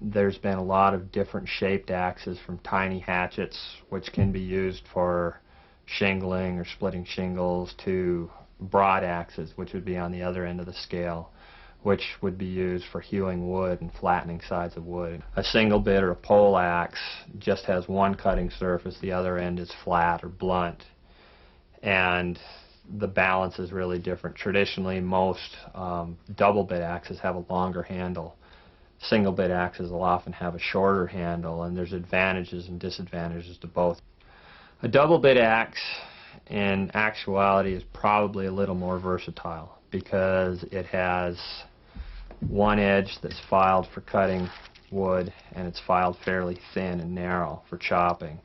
there's been a lot of different shaped axes, from tiny hatchets, which can be used for shingling or splitting shingles, to broad axes, which would be on the other end of the scale, which would be used for hewing wood and flattening sides of wood. A single bit or a pole axe just has one cutting surface, the other end is flat or blunt, and the balance is really different. Traditionally, most double bit axes have a longer handle. Single bit axes will often have a shorter handle, and there's advantages and disadvantages to both. A double bit axe in actuality is probably a little more versatile because it has one edge that's filed for cutting wood, and it's filed fairly thin and narrow for chopping.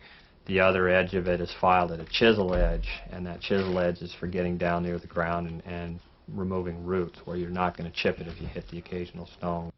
The other edge of it is filed at a chisel edge, and that chisel edge is for getting down near the ground and removing roots, where you're not going to chip it if you hit the occasional stone.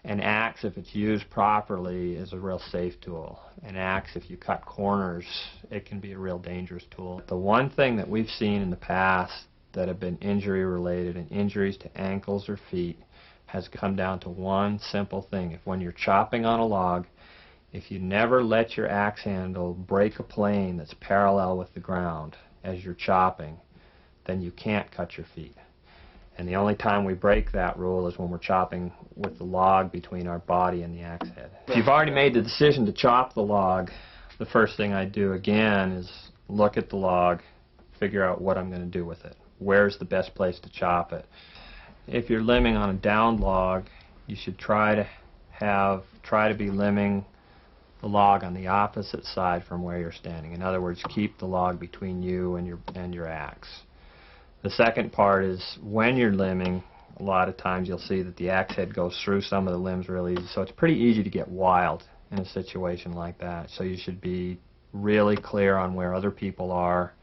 An axe, if it's used properly, is a real safe tool. An axe, if you cut corners, it can be a real dangerous tool. The one thing that we've seen in the past that have been injury related, and injuries to ankles or feet, has come down to one simple thing. If when you're chopping on a log, if you never let your axe handle break a plane that's parallel with the ground as you're chopping, then you can't cut your feet. And the only time we break that rule is when we're chopping with the log between our body and the axe head. If you've already made the decision to chop the log, the first thing I do again is look at the log, figure out what I'm going to do with it. Where's the best place to chop it? If you're limbing on a downed log, you should try to be limbing the log on the opposite side from where you're standing. In other words, keep the log between you and your axe. The second part is, when you're limbing, a lot of times you'll see that the axe head goes through some of the limbs really easy, so it's pretty easy to get wild in a situation like that. So you should be really clear on where other people are,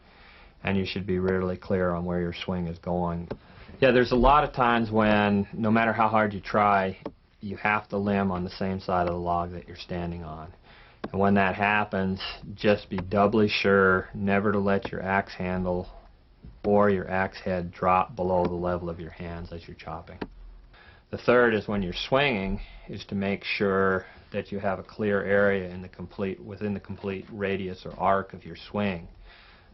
and you should be really clear on where your swing is going. Yeah, there's a lot of times when, no matter how hard you try, you have to limb on the same side of the log that you're standing on. And when that happens, just be doubly sure never to let your axe handle or your axe head drop below the level of your hands as you're chopping. The third is, when you're swinging, is to make sure that you have a clear area within the complete radius or arc of your swing.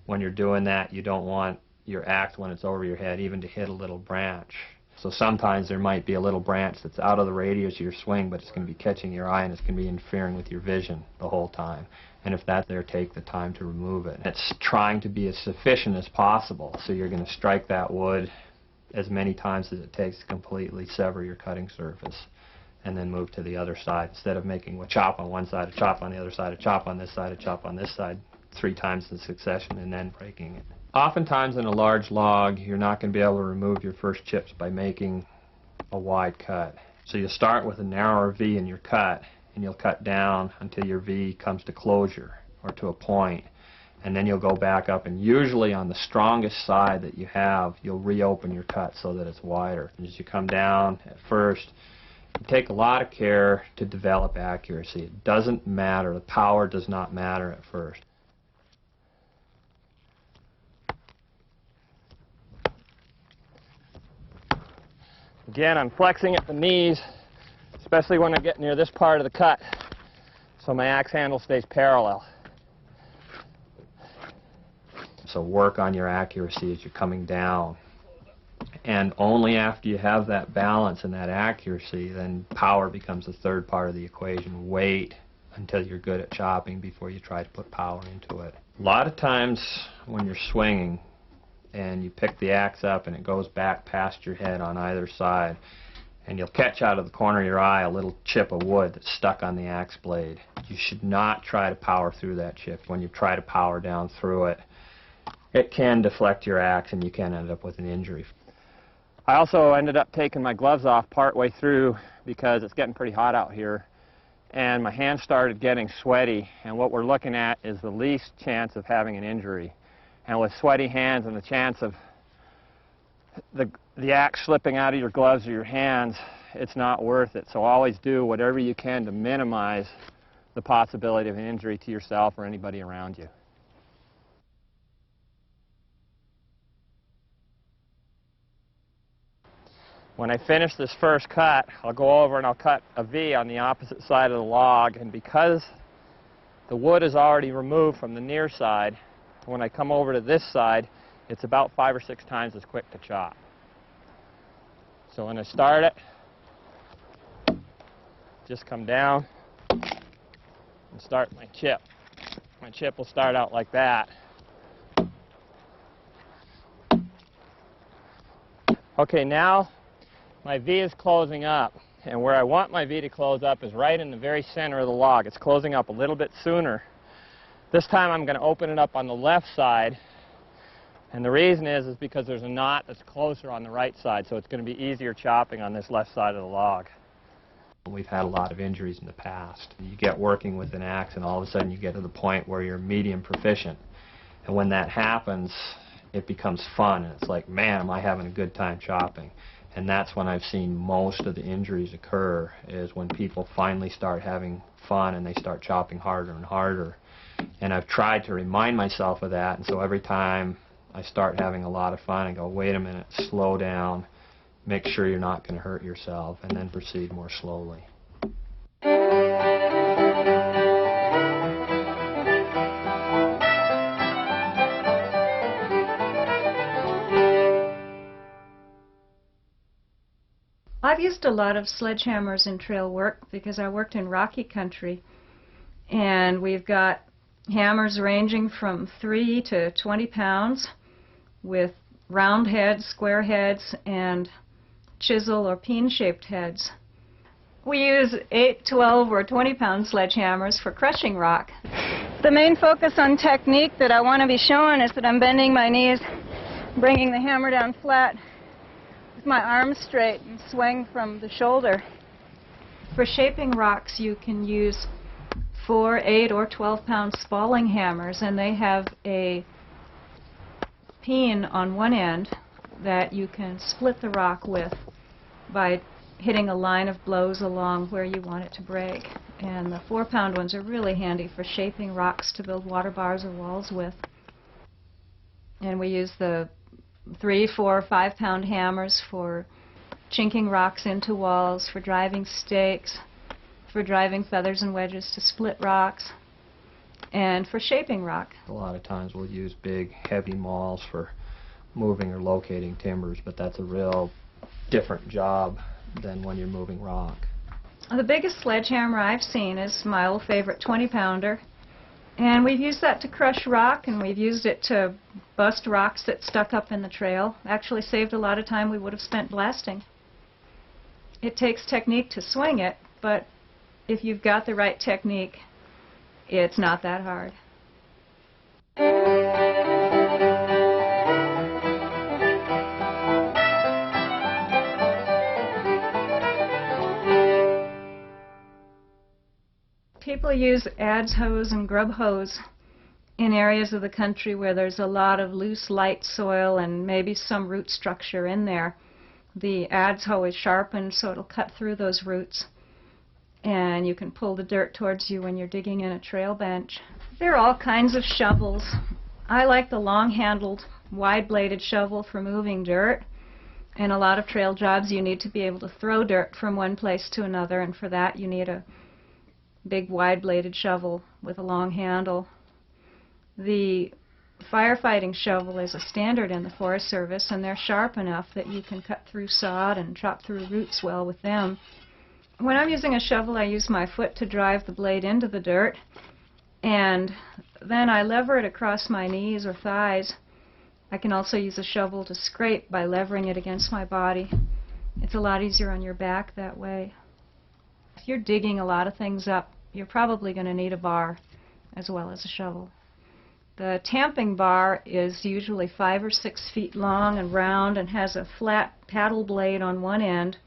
When you're doing that, you don't want your axe, when it's over your head, even to hit a little branch. So sometimes there might be a little branch that's out of the radius of your swing, but it's going to be catching your eye and it's going to be interfering with your vision the whole time. And if that's there, take the time to remove it. It's trying to be as sufficient as possible, so you're going to strike that wood as many times as it takes to completely sever your cutting surface, and then move to the other side, instead of making a chop on one side, a chop on the other side, a chop on this side, a chop on this side 3 times in succession and then breaking it. Oftentimes in a large log, you're not going to be able to remove your first chips by making a wide cut. So you'll start with a narrower V in your cut, and you'll cut down until your V comes to closure or to a point, and then you'll go back up, and usually on the strongest side that you have, you'll reopen your cut so that it's wider. And as you come down at first, you take a lot of care to develop accuracy. It doesn't matter, the power does not matter at first. Again, I'm flexing at the knees, especially when I get near this part of the cut, so my axe handle stays parallel. So work on your accuracy as you're coming down. And only after you have that balance and that accuracy, then power becomes the third part of the equation. Wait until you're good at chopping before you try to put power into it. A lot of times when you're swinging and you pick the axe up and it goes back past your head on either side, and you'll catch out of the corner of your eye a little chip of wood that's stuck on the axe blade. You should not try to power through that chip. When you try to power down through it, it can deflect your axe and you can end up with an injury. I also ended up taking my gloves off partway through because it's getting pretty hot out here, and my hands started getting sweaty, and what we're looking at is the least chance of having an injury. And with sweaty hands and the chance of the axe slipping out of your gloves or your hands, it's not worth it. So always do whatever you can to minimize the possibility of an injury to yourself or anybody around you. When I finish this first cut, I'll go over and I'll cut a V on the opposite side of the log, and because the wood is already removed from the near side, when I come over to this side, it's about 5 or 6 times as quick to chop. So when I start it, just come down and start my chip. My chip will start out like that. Okay, now my V is closing up, and where I want my V to close up is right in the very center of the log. It's closing up a little bit sooner. This time I'm going to open it up on the left side, and the reason is because there's a knot that's closer on the right side, so it's going to be easier chopping on this left side of the log. We've had a lot of injuries in the past. You get working with an axe and all of a sudden you get to the point where you're medium proficient, and when that happens it becomes fun, and it's like, man, am I having a good time chopping. And that's when I've seen most of the injuries occur, is when people finally start having fun and they start chopping harder and harder. And I've tried to remind myself of that, and so every time I start having a lot of fun, I go, wait a minute, slow down, make sure you're not going to hurt yourself, and then proceed more slowly. I've used a lot of sledgehammers in trail work because I worked in rocky country, and we've got hammers ranging from 3 to 20 pounds with round heads, square heads, and chisel or peen-shaped heads. We use 8, 12, or 20-pound sledgehammers for crushing rock. The main focus on technique that I want to be showing is that I'm bending my knees, bringing the hammer down flat, with my arms straight and swing from the shoulder. For shaping rocks, you can use 4, 8, or 12-pound spalling hammers, and they have a peen on one end that you can split the rock with by hitting a line of blows along where you want it to break. And the 4-pound ones are really handy for shaping rocks to build water bars or walls with. And we use the 3, 4, 5-pound hammers for chinking rocks into walls, for driving stakes, for driving feathers and wedges to split rocks, and for shaping rock. A lot of times we'll use big, heavy mauls for moving or locating timbers, but that's a real different job than when you're moving rock. The biggest sledgehammer I've seen is my old favorite 20-pounder. And we've used that to crush rock, and we've used it to bust rocks that stuck up in the trail. Actually saved a lot of time we would have spent blasting. It takes technique to swing it, but if you've got the right technique, it's not that hard. People use adze hoes and grub hoes in areas of the country where there's a lot of loose, light soil and maybe some root structure in there. The adze hoe is sharpened so it'll cut through those roots, and you can pull the dirt towards you when you're digging in a trail bench. There are all kinds of shovels. I like the long-handled, wide-bladed shovel for moving dirt. In a lot of trail jobs you need to be able to throw dirt from one place to another, and for that you need a big wide-bladed shovel with a long handle. The firefighting shovel is a standard in the Forest Service, and they're sharp enough that you can cut through sod and chop through roots well with them. When I'm using a shovel, I use my foot to drive the blade into the dirt, and then I lever it across my knees or thighs. I can also use a shovel to scrape by levering it against my body. It's a lot easier on your back that way. If you're digging a lot of things up, you're probably going to need a bar as well as a shovel. The tamping bar is usually 5 or 6 feet long and round and has a flat paddle blade on one end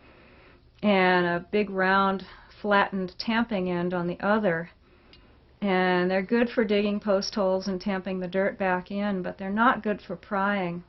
and a big round flattened tamping end on the other. And they're good for digging post holes and tamping the dirt back in, but they're not good for prying.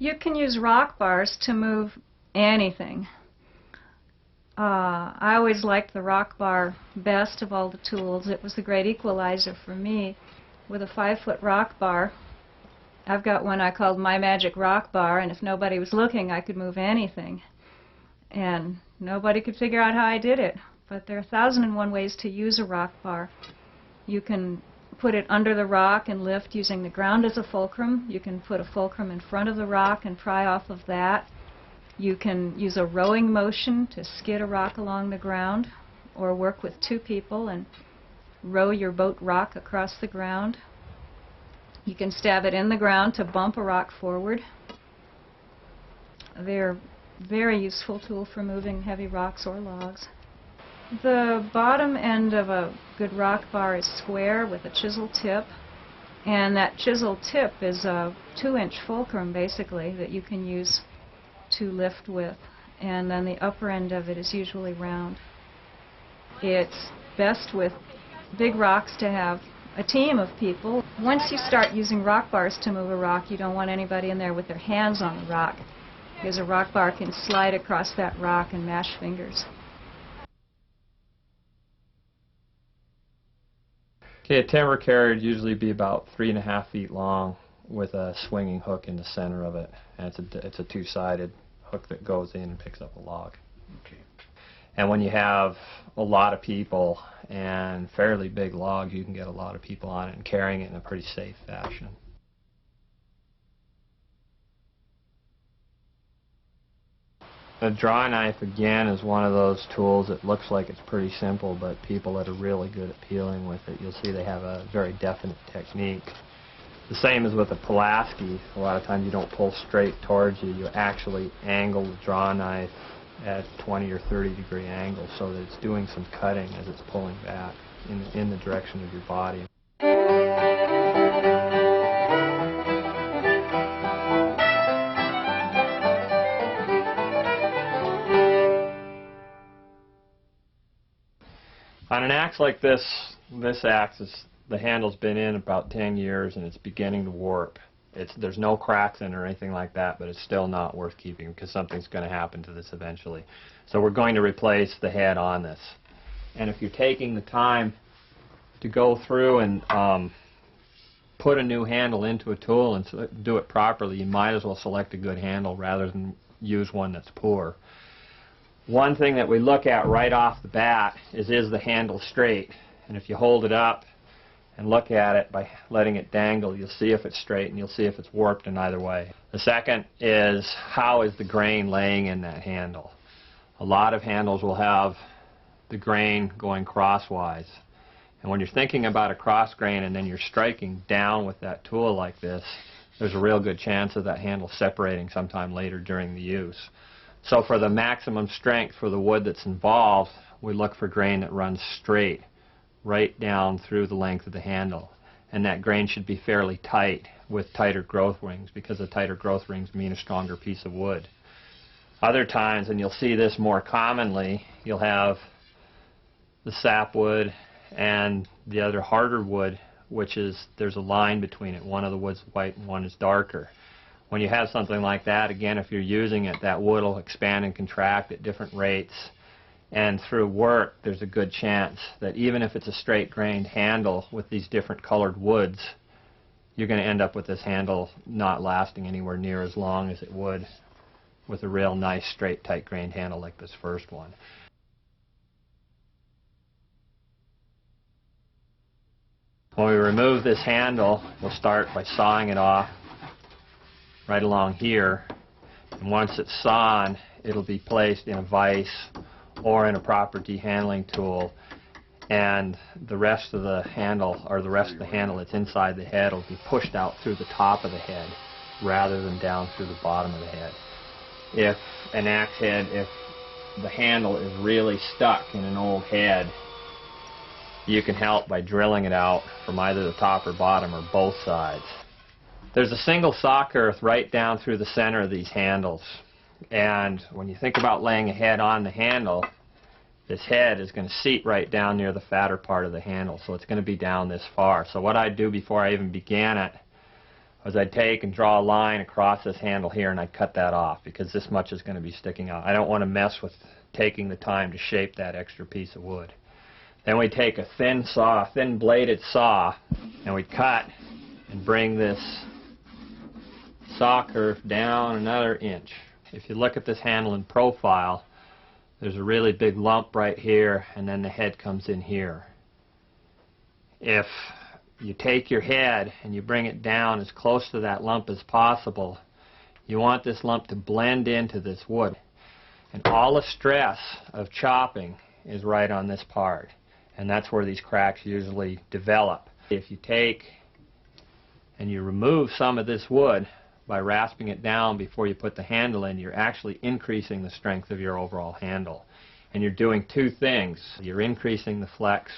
You can use rock bars to move anything. I always liked the rock bar best of all the tools. It was the great equalizer for me. With a 5-foot rock bar, I've got one I called My Magic Rock Bar, and if nobody was looking, I could move anything. And nobody could figure out how I did it. But there are 1,001 ways to use a rock bar. You can put it under the rock and lift using the ground as a fulcrum. You can put a fulcrum in front of the rock and pry off of that. You can use a rowing motion to skid a rock along the ground, or work with 2 people and row your boat rock across the ground. You can stab it in the ground to bump a rock forward. They're a very useful tool for moving heavy rocks or logs. The bottom end of a good rock bar is square with a chisel tip, and that chisel tip is a 2-inch fulcrum basically that you can use to lift with, and then the upper end of it is usually round. It's best with big rocks to have a team of people. Once you start using rock bars to move a rock, you don't want anybody in there with their hands on the rock, because a rock bar can slide across that rock and mash fingers. Okay, a timber carrier would usually be about 3.5 feet long with a swinging hook in the center of it, and it's a 2-sided hook that goes in and picks up a log. Okay. And when you have a lot of people and fairly big logs, you can get a lot of people on it and carrying it in a pretty safe fashion. The draw knife, again, is one of those tools that looks like it's pretty simple, but people that are really good at peeling with it, you'll see they have a very definite technique. The same as with a Pulaski. A lot of times you don't pull straight towards you. You actually angle the draw knife at 20 or 30 degree angle so that it's doing some cutting as it's pulling back in the direction of your body. On an axe like this axe, the handle's been in about 10 years and it's beginning to warp. There's no cracks in it or anything like that, but it's still not worth keeping because something's going to happen to this eventually. So we're going to replace the head on this. And if you're taking the time to go through and put a new handle into a tool and do it properly, you might as well select a good handle rather than use one that's poor. One thing that we look at right off the bat is the handle straight? And if you hold it up and look at it by letting it dangle, you'll see if it's straight and you'll see if it's warped in either way. The second is, how is the grain laying in that handle? A lot of handles will have the grain going crosswise. And when you're thinking about a cross grain and then you're striking down with that tool like this, there's a real good chance of that handle separating sometime later during the use. So for the maximum strength for the wood that's involved, we look for grain that runs straight, right down through the length of the handle. And that grain should be fairly tight with tighter growth rings, because the tighter growth rings mean a stronger piece of wood. Other times, and you'll see this more commonly, you'll have the sapwood and the other harder wood, which is, there's a line between it. One of the wood's white and one is darker. When you have something like that, again, if you're using it, that wood will expand and contract at different rates. And through work, there's a good chance that even if it's a straight-grained handle with these different colored woods, you're going to end up with this handle not lasting anywhere near as long as it would with a real nice, straight, tight-grained handle like this first one. When we remove this handle, we'll start by sawing it off right along here, and once it's sawn, it'll be placed in a vise or in a proper dehandling tool, and the rest of the handle, or the rest of the handle that's inside the head, will be pushed out through the top of the head rather than down through the bottom of the head. If an axe head, if the handle is really stuck in an old head, you can help by drilling it out from either the top or bottom or both sides. There's a single saw girth right down through the center of these handles, and when you think about laying a head on the handle, this head is going to seat right down near the fatter part of the handle, so it's going to be down this far. So what I'd do before I even began it, was I'd take and draw a line across this handle here, and I'd cut that off because this much is going to be sticking out. I don't want to mess with taking the time to shape that extra piece of wood. Then we'd take a thin saw, thin bladed saw, and we'd cut and bring this saw curve down another inch. If you look at this handle in profile, there's a really big lump right here, and then the head comes in here. If you take your head and you bring it down as close to that lump as possible, you want this lump to blend into this wood. And all the stress of chopping is right on this part. And that's where these cracks usually develop. If you take and you remove some of this wood by rasping it down before you put the handle in, you're actually increasing the strength of your overall handle. And you're doing two things. You're increasing the flex,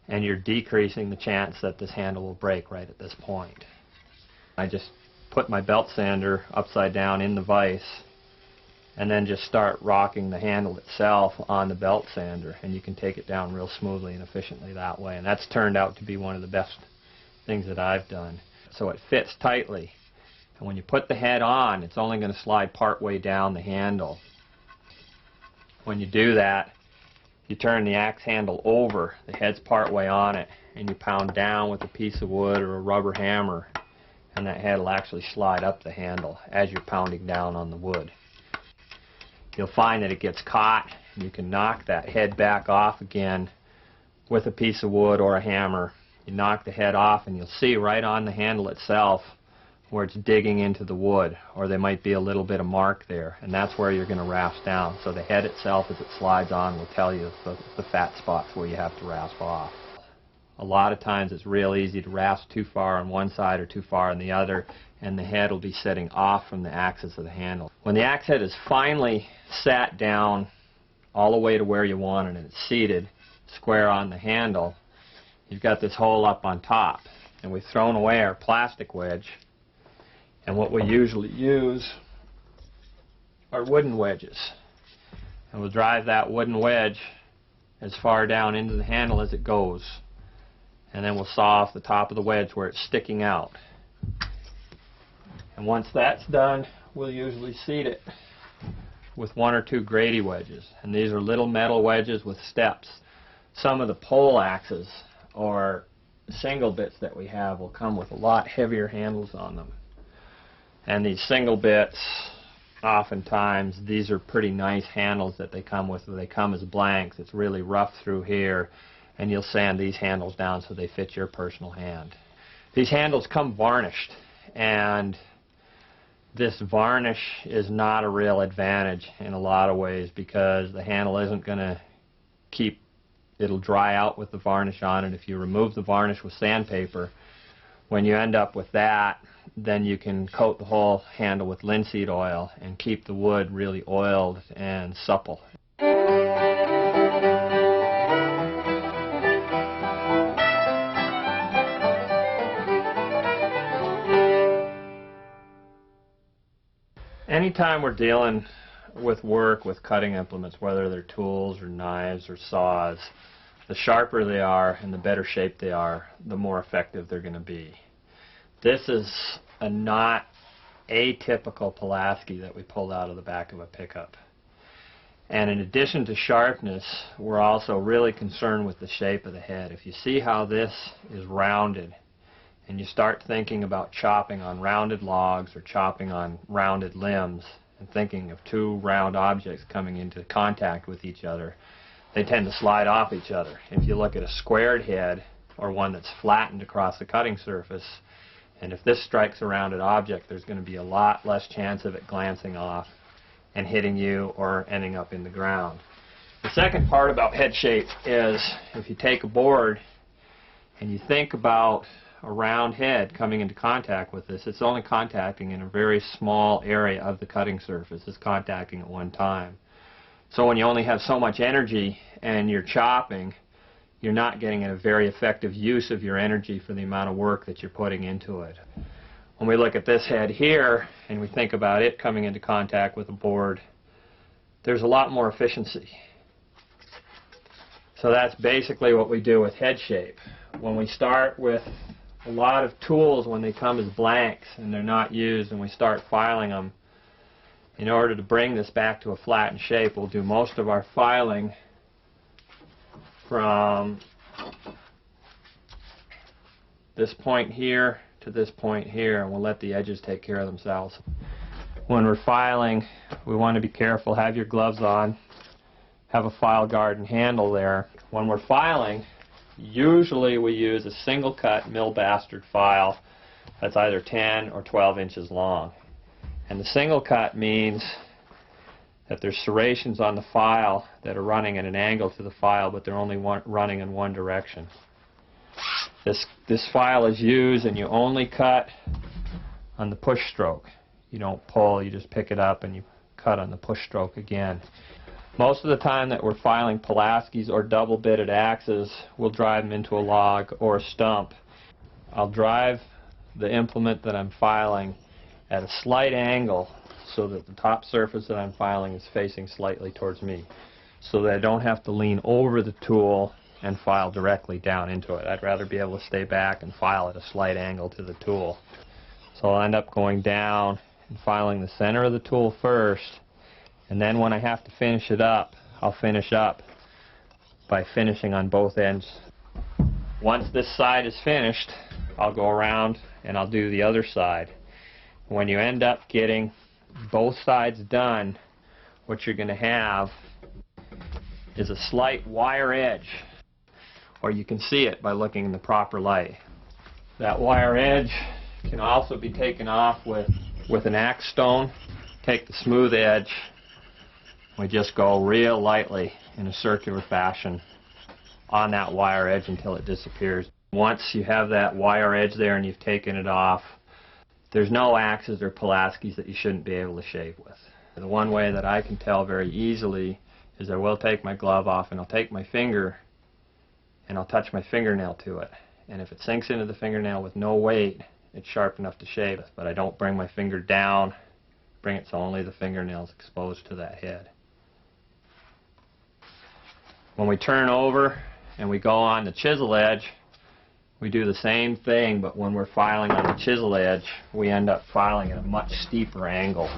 and you're decreasing the chance that this handle will break right at this point. I just put my belt sander upside down in the vise and then just start rocking the handle itself on the belt sander, and you can take it down real smoothly and efficiently that way. And that's turned out to be one of the best things that I've done. So it fits tightly, and when you put the head on, it's only going to slide part way down the handle. When you do that, you turn the axe handle over, the head's part way on it, and you pound down with a piece of wood or a rubber hammer, and that head will actually slide up the handle as you're pounding down on the wood. You'll find that it gets caught, and you can knock that head back off again with a piece of wood or a hammer. You knock the head off, and you'll see right on the handle itself where it's digging into the wood, or there might be a little bit of mark there, and that's where you're going to rasp down. So the head itself, as it slides on, will tell you the fat spots where you have to rasp off. A lot of times it's real easy to rasp too far on one side or too far on the other, and the head will be setting off from the axis of the handle. When the axe head is finally sat down all the way to where you want it and it's seated square on the handle, you've got this hole up on top, and we've thrown away our plastic wedge. And what we usually use are wooden wedges. And we'll drive that wooden wedge as far down into the handle as it goes. And then we'll saw off the top of the wedge where it's sticking out. And once that's done, we'll usually seat it with one or two Grady wedges. And these are little metal wedges with steps. Some of the pole axes or single bits that we have will come with a lot heavier handles on them. And these single bits, oftentimes, these are pretty nice handles that they come with. They come as blanks. It's really rough through here, and you'll sand these handles down so they fit your personal hand. These handles come varnished, and this varnish is not a real advantage in a lot of ways because the handle isn't going to keep, it'll dry out with the varnish on it. If you remove the varnish with sandpaper, when you end up with that, then you can coat the whole handle with linseed oil and keep the wood really oiled and supple. Anytime we're dealing with work with cutting implements, whether they're tools or knives or saws, the sharper they are and the better shape they are, the more effective they're going to be. This is a not atypical Pulaski that we pulled out of the back of a pickup. And in addition to sharpness, we're also really concerned with the shape of the head. If you see how this is rounded, and you start thinking about chopping on rounded logs or chopping on rounded limbs, and thinking of two round objects coming into contact with each other, they tend to slide off each other. If you look at a squared head, or one that's flattened across the cutting surface, and if this strikes a rounded object, there's going to be a lot less chance of it glancing off and hitting you or ending up in the ground. The second part about head shape is if you take a board and you think about a round head coming into contact with this, it's only contacting in a very small area of the cutting surface. It's contacting at one time. So when you only have so much energy and you're chopping, you're not getting a very effective use of your energy for the amount of work that you're putting into it. When we look at this head here and we think about it coming into contact with a board, there's a lot more efficiency. So that's basically what we do with head shape. When we start with A lot of tools, when they come as blanks and they're not used and we start filing them, in order to bring this back to a flattened shape, we'll do most of our filing from this point here to this point here, and we'll let the edges take care of themselves. When we're filing, we want to be careful. Have your gloves on. Have a file guard and handle there. When we're filing, usually we use a single cut mill bastard file that's either 10 or 12 inches long. And the single cut means that there's serrations on the file that are running at an angle to the file, but they're only running in one direction. This file is used, and you only cut on the push stroke. You don't pull, you just pick it up and you cut on the push stroke again. Most of the time that we're filing Pulaskis or double-bitted axes, we'll drive them into a log or a stump. I'll drive the implement that I'm filing at a slight angle so that the top surface that I'm filing is facing slightly towards me, so that I don't have to lean over the tool and file directly down into it. I'd rather be able to stay back and file at a slight angle to the tool. So I'll end up going down and filing the center of the tool first, and then when I have to finish it up, I'll finish up by finishing on both ends. Once this side is finished, I'll go around and I'll do the other side. When you end up getting both sides done, what you're going to have is a slight wire edge, or you can see it by looking in the proper light. That wire edge can also be taken off with an axe stone. Take the smooth edge. We just go real lightly in a circular fashion on that wire edge until it disappears. Once you have that wire edge there and you've taken it off, there's no axes or Pulaskis that you shouldn't be able to shave with. The one way that I can tell very easily is I will take my glove off and I'll take my finger and I'll touch my fingernail to it. And if it sinks into the fingernail with no weight, it's sharp enough to shave with. But I don't bring my finger down, bring it so only the fingernail is exposed to that head. When we turn over and we go on the chisel edge, we do the same thing, but when we're filing on the chisel edge, we end up filing at a much steeper angle.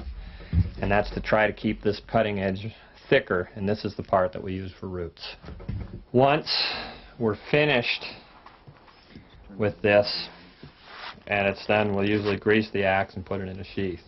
And that's to try to keep this cutting edge thicker, and this is the part that we use for roots. Once we're finished with this, and it's done, we'll usually grease the axe and put it in a sheath.